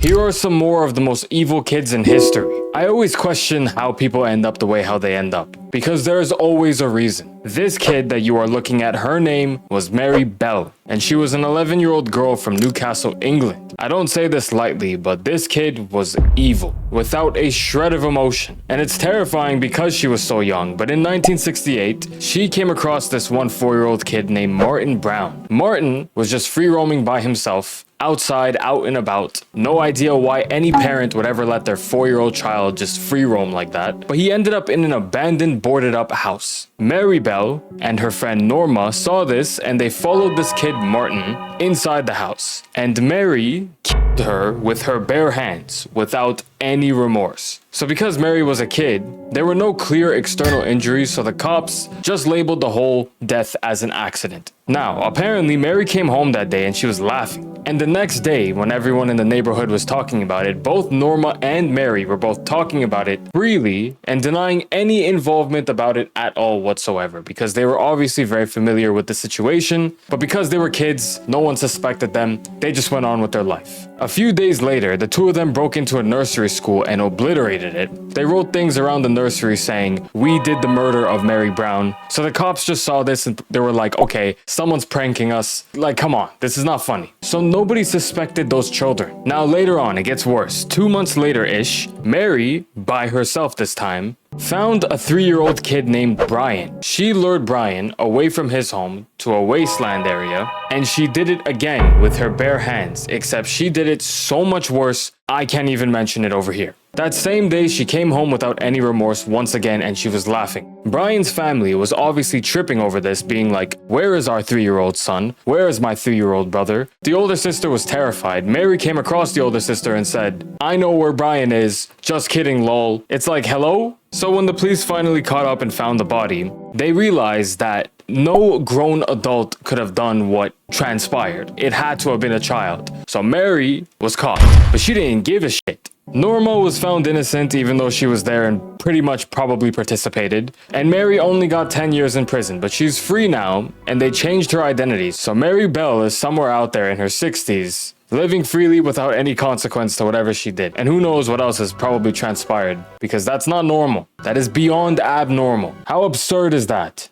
Here are some more of the most evil kids in history. I always question how people end up the way how they end up, because there's always a reason. This kid that you are looking at, her name was Mary Bell, and she was an 11-year-old girl from Newcastle, England. I don't say this lightly, but this kid was evil, without a shred of emotion. And it's terrifying because she was so young, but in 1968, she came across this 4-year-old kid named Martin Brown. Martin was just free roaming by himself, outside, out and about. No idea why any parent would ever let their 4-year-old child just free roam like that, but he ended up in an abandoned, boarded up house. Mary Bell and her friend Norma saw this and they followed this kid Martin inside the house. And Mary killed her with her bare hands without any remorse. So because Mary was a kid, there were no clear external injuries, so the cops just labeled the whole death as an accident. Now, apparently Mary came home that day and she was laughing. And the next day, when everyone in the neighborhood was talking about it, both Norma and Mary were both talking about it freely and denying any involvement about it at all whatsoever, because they were obviously very familiar with the situation, but because they were kids, no one suspected them, they just went on with their life. A few days later, the two of them broke into a nursery school and obliterated it. They wrote things around the nursery saying, "We did the murder of Mary Brown." So the cops just saw this and they were like, okay, someone's pranking us. Like, come on, this is not funny. So nobody suspected those children. Now later on, it gets worse. 2 months later-ish, Mary, by herself this time, found a 3-year-old kid named Brian. She lured Brian away from his home to a wasteland area, and she did it again with her bare hands, except she did it so much worse, I can't even mention it over here. That same day, she came home without any remorse once again, and she was laughing. Brian's family was obviously tripping over this, being like, where is our 3-year-old son? Where is my 3-year-old brother? The older sister was terrified. Mary came across the older sister and said, I know where Brian is. Just kidding, lol. It's like, hello? So when the police finally caught up and found the body, they realized that no grown adult could have done what transpired. It had to have been a child. So Mary was caught, but she didn't give a shit. Norma was found innocent even though she was there and pretty much probably participated. And Mary only got 10 years in prison, but she's free now and they changed her identity. So Mary Bell is somewhere out there in her 60s, living freely without any consequence to whatever she did. And who knows what else has probably transpired, because that's not normal. That is beyond abnormal. How absurd is that?